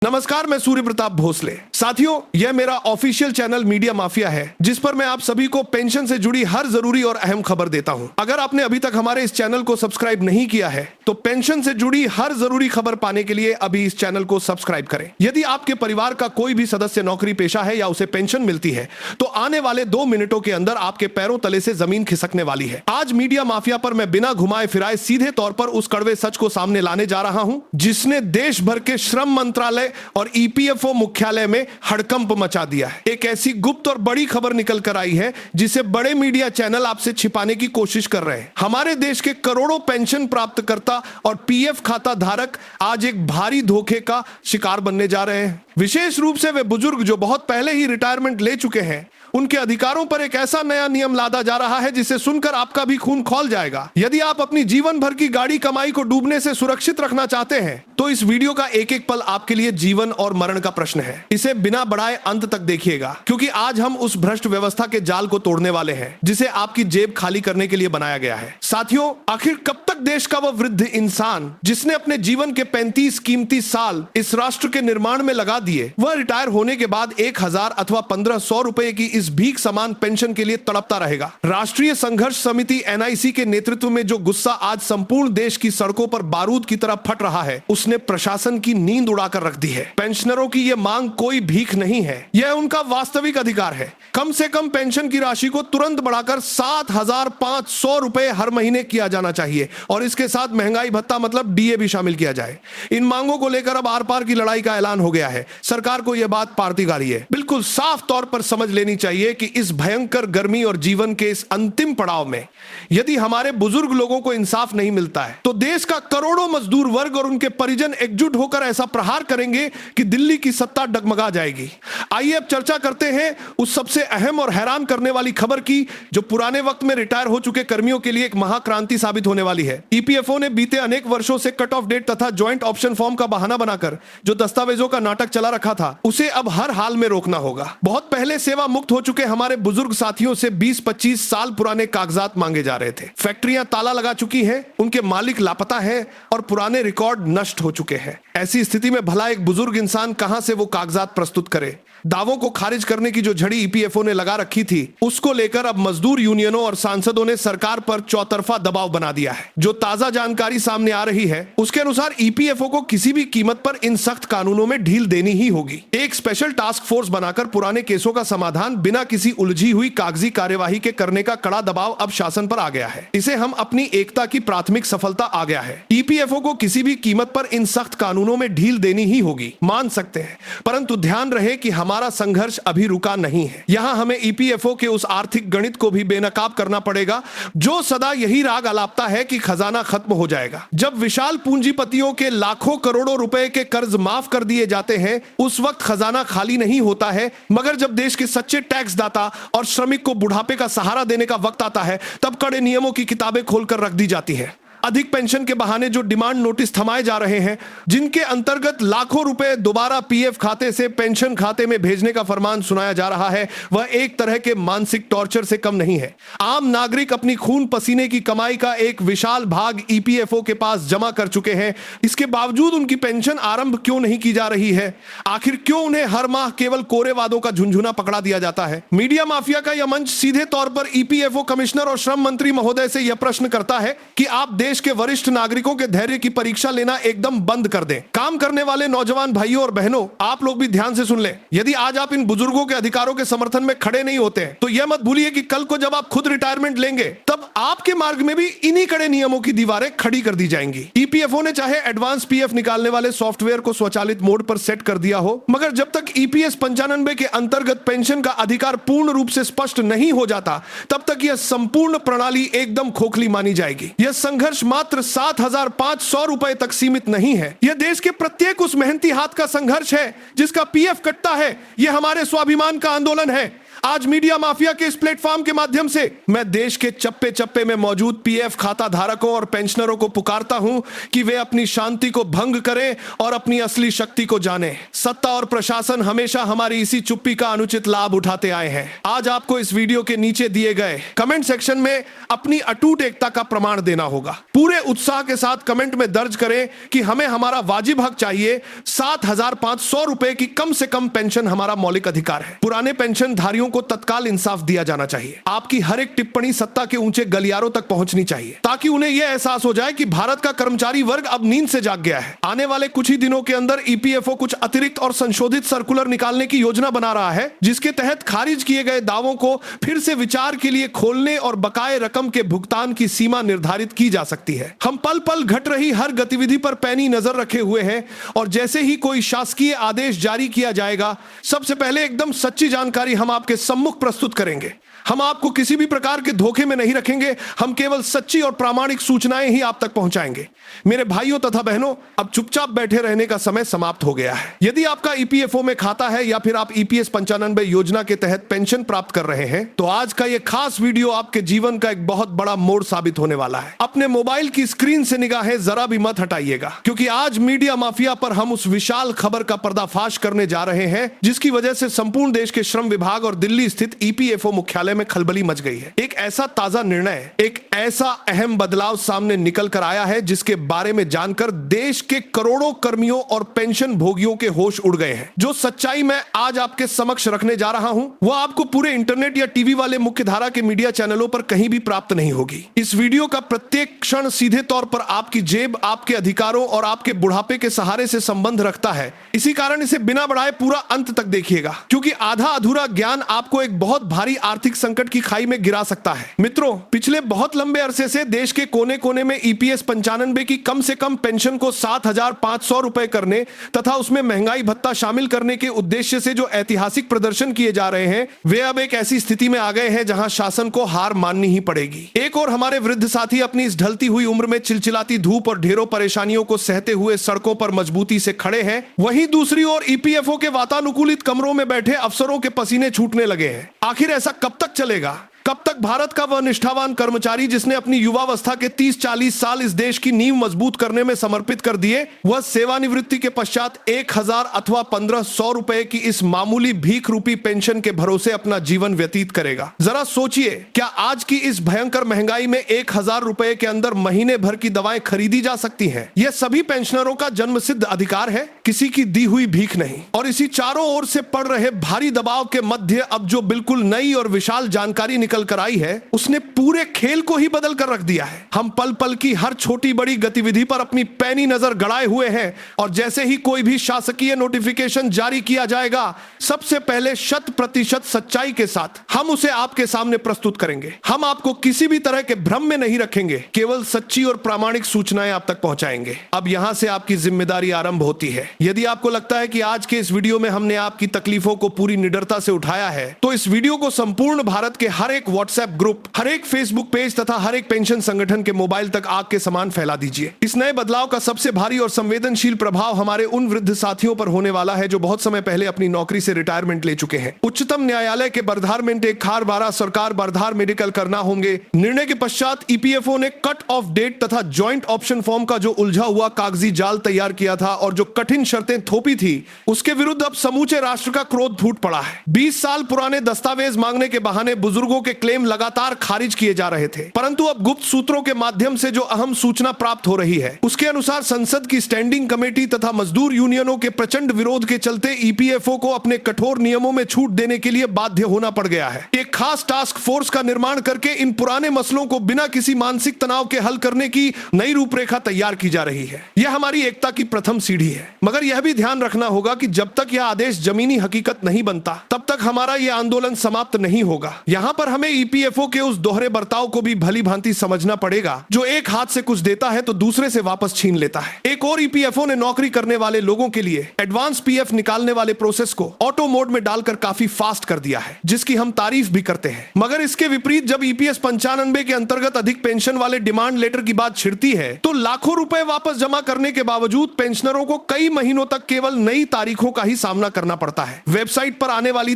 नमस्कार, मैं सूर्य प्रताप भोसले। साथियों, यह मेरा ऑफिशियल चैनल मीडिया माफिया है, जिस पर मैं आप सभी को पेंशन से जुड़ी हर जरूरी और अहम खबर देता हूं। अगर आपने अभी तक हमारे इस चैनल को सब्सक्राइब नहीं किया है तो पेंशन से जुड़ी हर जरूरी खबर पाने के लिए अभी इस चैनल को सब्सक्राइब करें। यदि आपके परिवार का कोई भी सदस्य नौकरी पेशा है या उसे पेंशन मिलती है तो आने वाले 2 मिनटों के अंदर आपके पैरों तले से जमीन खिसकने वाली है। आज मीडिया माफिया पर मैं बिना घुमाए फिराए सीधे तौर पर उस कड़वे सच को सामने लाने जा रहा हूं जिसने देश भर के श्रम मंत्रालय और ईपीएफओ मुख्यालय में हड़कंप मचा दिया है। एक ऐसी गुप्त और बड़ी खबर निकल कर आई है जिसे बड़े मीडिया चैनल आपसे छिपाने की कोशिश कर रहे हैं। हमारे देश के करोड़ों पेंशन प्राप्तकर्ता और पीएफ खाता धारक आज एक भारी धोखे का शिकार बनने जा रहे हैं। विशेष रूप से वे बुजुर्ग जो बहुत पहले ही रिटायरमेंट ले चुके हैं, उनके अधिकारों पर एक ऐसा नया नियम लादा जा रहा है जिसे सुनकर आपका भी खून खौल जाएगा। यदि आप अपनी जीवन भर की गाड़ी कमाई को डूबने से सुरक्षित रखना चाहते हैं तो इस वीडियो का एक एक पल आपके लिए जीवन और मरण का प्रश्न है। इसे बिना बढ़ाए अंत तक देखिएगा, क्योंकि आज हम उस भ्रष्ट व्यवस्था के जाल को तोड़ने वाले हैं जिसे आपकी जेब खाली करने के लिए बनाया गया है। साथियों, आखिर कब तक देश का वह वृद्ध इंसान जिसने अपने जीवन के 35 कीमती साल इस राष्ट्र के निर्माण में लगा दिए, वह रिटायर होने के बाद 1000 अथवा 1500 रुपए की इस भीख समान पेंशन के लिए तड़पता रहेगा? राष्ट्रीय संघर्ष समिति एनआईसी के नेतृत्व में जो गुस्सा आज संपूर्ण देश की सड़कों पर बारूद की तरह फट रहा है, उसने प्रशासन की नींद उड़ाकर रख दी है। पेंशनरों की यह मांग कोई भीख नहीं है, यह उनका वास्तविक अधिकार है। कम से कम पेंशन की राशि को तुरंत बढ़ाकर 7500 रुपए हर महीने किया जाना चाहिए और इसके साथ महंगाई भत्ता मतलब डीए भी शामिल किया जाए। इन मांगों को लेकर अब आर पार की लड़ाई का ऐलान हो गया है। सरकार को यह बात पार्टी गाली है। बिल्कुल साफ तौर पर समझ लेनी चाहिए कि इस भयंकर गर्मी और जीवन के इस अंतिम पड़ाव में यदि हमारे बुजुर्ग लोगों को इंसाफ नहीं मिलता है तो देश का करोड़ों मजदूर वर्ग और उनके परिजन एकजुट होकर ऐसा प्रहार करेंगे कि दिल्ली की सत्ता डगमगा जाएगी। आइए अब चर्चा करते हैं उस सबसे अहम और हैरान करने वाली खबर की जो पुराने वक्त में रिटायर हो चुके कर्मियों के लिए एक महाक्रांति साबित होने वाली है। ईपीएफओ ने बीते अनेक वर्षों से कट ऑफ डेट तथा ज्वाइंट ऑप्शन फॉर्म का बहाना बनाकर जो दस्तावेजों का नाटक चला रखा था, उसे अब हर हाल में रोकना होगा। बहुत पहले सेवा मुक्त हो चुके हमारे बुजुर्ग साथियों से 20-25 साल पुराने कागजात मांगे जा रहे थे। फैक्ट्रियां ताला लगा चुकी हैं, उनके मालिक लापता हैं और पुराने रिकॉर्ड नष्ट हो चुके हैं। ऐसी स्थिति में भला एक बुजुर्ग इंसान कहां से वो कागजात प्रस्तुत करे? दावों को खारिज करने की जो झड़ी ईपीएफओ ने लगा रखी थी, उसको लेकर अब मजदूर यूनियनों और सांसदों ने सरकार पर चौतरफा दबाव बना दिया है। जो ताजा जानकारी सामने आ रही है उसके अनुसार ईपीएफओ को किसी भी कीमत पर इन सख्त कानूनों में ढील देनी ही होगी। एक स्पेशल टास्क फोर्स बनाकर पुराने केसों का समाधान बिना किसी उलझी हुई कागजी कार्यवाही के करने का कड़ा दबाव अब शासन पर आ गया है। इसे हम अपनी एकता की प्राथमिक सफलता आ गया है। ईपीएफओ को किसी भी कीमत पर इन सख्त कानूनों में ढील देनी ही होगी, मान सकते हैं, परंतु ध्यान रहे कि हमारा संघर्ष अभी रुका नहीं है। यहां हमें ईपीएफओ के उस आर्थिक गणित को भी बेनकाब करना पड़ेगा जो सदा यही राग अलापता है कि खजाना खत्म हो जाएगा। जब विशाल पूंजीपतियों के लाखों करोड़ों रुपए के कर्ज माफ कर दिए जाते हैं, उस वक्त खजाना खाली नहीं होता है, मगर जब देश के सच्चे टैक्स दाता और श्रमिक को बुढ़ापे का सहारा देने का वक्त आता है, तब कड़े नियमों की किताबें खोलकर रख दी जाती है। अधिक पेंशन के बहाने जो डिमांड नोटिस थमाए जा रहे हैं, जिनके अंतर्गत लाखों रुपए दोबारा पीएफ खाते से पेंशन खाते में भेजने का फरमान सुनाया जा रहा है, वह एक तरह के मानसिक टॉर्चर से कम नहीं है। आम नागरिक अपनी खून पसीने की कमाई का एक विशाल भाग ईपीएफओ के पास जमा कर चुके हैं। इसके बावजूद उनकी पेंशन आरंभ क्यों नहीं की जा रही है? आखिर क्यों उन्हें हर माह केवल कोरे वादों का झुंझुना पकड़ा दिया जाता है? मीडिया माफिया का यह मंच सीधे तौर पर ईपीएफओ कमिश्नर और श्रम मंत्री महोदय से यह प्रश्न करता है कि आप देश के वरिष्ठ नागरिकों के धैर्य की परीक्षा लेना एकदम बंद कर दें। काम करने वाले नौजवान भाइयों और बहनों, आप लोग भी ध्यान से सुन लें। यदि आज आप इन बुजुर्गों के अधिकारों के समर्थन में खड़े नहीं होते हैं तो यह मत भूलिए कि कल को जब आप खुद रिटायरमेंट लेंगे तब आपके मार्ग में भी इन्हीं कड़े नियमों की दीवारें खड़ी कर दी जाएंगी। ईपीएफओ ने चाहे एडवांस पीएफ निकालने वाले सॉफ्टवेयर को स्वचालित मोड पर सेट कर दिया हो, मगर जब तक ईपीएस 95 के अंतर्गत पेंशन का अधिकार पूर्ण रूप से स्पष्ट नहीं हो जाता, तब तक यह संपूर्ण प्रणाली एकदम खोखली मानी जाएगी। यह संघर्ष मात्र 7500 रुपए तक सीमित नहीं है। यह देश के प्रत्येक उस मेहनती हाथ का संघर्ष है जिसका पीएफ कटता है। यह हमारे स्वाभिमान का आंदोलन है। आज मीडिया माफिया के इस प्लेटफॉर्म के माध्यम से मैं देश के चप्पे चप्पे में मौजूद पीएफ खाता धारकों और पेंशनरों को पुकारता हूं कि वे अपनी शांति को भंग करें और अपनी असली शक्ति को जानें। सत्ता और प्रशासन हमेशा हमारी इसी चुप्पी का अनुचित लाभ उठाते आए हैं। आज आपको इस वीडियो के नीचे दिए गए कमेंट सेक्शन में अपनी अटूट एकता का प्रमाण देना होगा। पूरे उत्साह के साथ कमेंट में दर्ज करें कि हमें हमारा वाजिब हक चाहिए। 7,500 रुपए की कम से कम पेंशन हमारा मौलिक अधिकार है। पुराने पेंशन धारियों को तत्काल इंसाफ दिया जाना चाहिए। आपकी हर एक टिप्पणी सत्ता के ऊंचे गलियारों तक पहुंचनी चाहिए ताकि उन्हें यह एहसास हो जाए कि भारत का कर्मचारी वर्ग अब नींद से जाग गया है। आने वाले कुछ ही दिनों के अंदर ईपीएफओ कुछ अतिरिक्त और संशोधित सर्कुलर निकालने की योजना बना रहा है, जिसके तहत खारिज किए गए दावों को फिर से विचार के लिए खोलने और बकाये रकम के भुगतान की सीमा निर्धारित की जा सकती है। हम पल पल घट रही हर गतिविधि पर पैनी नजर रखे हुए हैं और जैसे ही कोई शासकीय आदेश जारी किया जाएगा, सबसे पहले एकदम सच्ची जानकारी हम आपके सम्मुख प्रस्तुत करेंगे। हम आपको किसी भी प्रकार के धोखे में नहीं रखेंगे। हम केवल सच्ची और प्रामाणिक सूचनाएं ही आप तक पहुंचाएंगे। मेरे भाइयों तथा बहनों, अब चुपचाप बैठे रहने का समय समाप्त हो गया है। यदि आपका ईपीएफओ में खाता है या फिर आप ईपीएस 95 योजना के तहत पेंशन प्राप्त कर रहे हैं, तो आज का यह खास वीडियो आपके जीवन का एक बहुत बड़ा मोड़ साबित होने वाला है। अपने मोबाइल की स्क्रीन से निगाहें जरा भी मत हटाइएगा, क्योंकि आज मीडिया माफिया पर हम उस विशाल खबर का पर्दाफाश करने जा रहे हैं जिसकी वजह से संपूर्ण देश के श्रम विभाग और दिल्ली स्थित ईपीएफओ मुख्यालय में खलबली मच गई है। एक ऐसा ताजा निर्णय, एक ऐसा अहम बदलाव सामने निकल कर आया है जिसके बारे में जानकर देश के करोड़ों कर्मियों और पेंशन भोगियों के होश उड़ गए हैं। जो सच्चाई मैं आज आपके समक्ष रखने जा रहा हूं, वह आपको पूरे इंटरनेट या टीवी वाले मुख्य धारा के मीडिया चैनलों पर कहीं भी प्राप्त नहीं होगी। इस वीडियो का प्रत्येक क्षण सीधे तौर पर आपकी जेब, आपके अधिकारों और आपके बुढ़ापे के सहारे से संबंध रखता है। इसी कारण इसे बिना बढ़ाए पूरा अंत तक देखिएगा, क्योंकि आधा अधूरा ज्ञान आपको एक बहुत भारी आर्थिक संकट की खाई में गिरा सकता है। मित्रों, पिछले बहुत लंबे अरसे से देश के कोने कोने में ईपीएस 95 की कम से कम पेंशन को 7,500 रुपए करने तथा उसमें महंगाई भत्ता शामिल करने के उद्देश्य से जो ऐतिहासिक प्रदर्शन किए जा रहे हैं, वे अब एक ऐसी स्थिति में आ गए हैं जहां शासन को हार माननी ही पड़ेगी। एक और हमारे वृद्ध साथी अपनी इस ढलती हुई उम्र में चिलचिलाती धूप और ढेरों परेशानियों को सहते हुए सड़कों पर मजबूती से खड़े हैं, वहीं दूसरी ओर ईपीएफओ के वातानुकूलित कमरों में बैठे अफसरों के पसीने छूटने लगे हैं। आखिर ऐसा कब तक चलेगा? कब तक भारत का वह निष्ठावान कर्मचारी जिसने अपनी युवावस्था के 30-40 साल इस देश की नींव मजबूत करने में समर्पित कर दिए, वह सेवानिवृत्ति के पश्चात 1,000 अथवा 1,500 रुपए की इस मामूली भीख रूपी पेंशन के भरोसे अपना जीवन व्यतीत करेगा? जरा सोचिए, क्या आज की इस भयंकर महंगाई में 1,000 रुपए के अंदर महीने भर की दवाएं खरीदी जा सकती हैं? यह सभी पेंशनरों का जन्मसिद्ध अधिकार है, किसी की दी हुई भीख नहीं। और इसी चारों ओर से पड़ रहे भारी दबाव के मध्य अब जो बिल्कुल नई और विशाल जानकारी निकल कर आई है, उसने पूरे खेल को ही बदल कर रख दिया है। हम पल पल की हर छोटी बड़ी गतिविधि पर अपनी पैनी नजर गड़ाए हुए हैं और जैसे ही कोई भी शासकीय नोटिफिकेशन जारी किया जाएगा, सबसे पहले 100% सच्चाई के साथ हम उसे आपके सामने प्रस्तुत करेंगे। हम आपको किसी भी तरह के भ्रम में नहीं रखेंगे, केवल सच्ची और प्रामाणिक सूचनाएं आप तक पहुंचाएंगे। अब यहां से आपकी जिम्मेदारी आरंभ होती है। यदि आपको लगता है कि आज के इस वीडियो में हमने आपकी तकलीफों को पूरी निडरता से उठाया है, तो इस वीडियो को संपूर्ण भारत के हर एक व्हाट्सएप ग्रुप, हर एक फेसबुक पेज तथा हर एक पेंशन संगठन के मोबाइल तक आग के समान फैला दीजिए। इस नए बदलाव का सबसे भारी और संवेदनशील प्रभाव हमारे उन वृद्ध साथियों पर होने वाला है जो बहुत समय पहले अपनी नौकरी से रिटायरमेंट ले चुके हैं। उच्चतम न्यायालय के बरधार में एक खार बारह सरकार बरधार मेडिकल करना होंगे निर्णय के पश्चात ईपीएफओ ने कट ऑफ डेट तथा ज्वाइंट ऑप्शन फॉर्म का जो उलझा हुआ कागजी जाल तैयार किया था और जो कठिन शर्तें थोपी थी, उसके विरुद्ध अब समूचे राष्ट्र का क्रोध फूट पड़ा है। 20 साल पुराने दस्तावेज मांगने के बहाने बुजुर्गों के क्लेम लगातार खारिज किए जा रहे थे, परंतु अब गुप्त सूत्रों के माध्यम से जो अहम सूचना प्राप्त हो रही है, उसके अनुसार संसद की स्टैंडिंग कमेटी तथा मजदूर यूनियनों के प्रचंड विरोध के चलते ईपीएफओ को अपने कठोर नियमों में छूट देने के लिए बाध्य होना पड़ गया है। एक खास टास्क फोर्स का निर्माण करके इन पुराने मसलों को बिना किसी मानसिक तनाव के हल करने की नई रूपरेखा तैयार की जा रही है। यह हमारी एकता की प्रथम सीढ़ी है, मगर यह भी ध्यान रखना होगा कि जब तक यह आदेश जमीनी हकीकत नहीं बनता, तब तक हमारा यह आंदोलन समाप्त नहीं होगा। यहां पर हमें ईपीएफओ के उस दोहरे बर्ताव को भी भली भांति समझना पड़ेगा, जो एक हाथ से कुछ देता है तो दूसरे से वापस छीन लेता है। एक और ईपीएफओ ने नौकरी करने वाले लोगों के लिए एडवांस पीएफ निकालने वाले प्रोसेस को ऑटो मोड में डालकर काफी फास्ट कर दिया है, जिसकी हम तारीफ भी करते हैं। मगर इसके विपरीत जब ईपीएस 95 के अंतर्गत अधिक पेंशन वाले डिमांड लेटर की बात छिड़ती है, तो लाखों रुपए वापस जमा करने के बावजूद पेंशनरों को कई महीनों तक केवल नई तारीखों का ही सामना करना पड़ता है। वेबसाइट पर आने वाली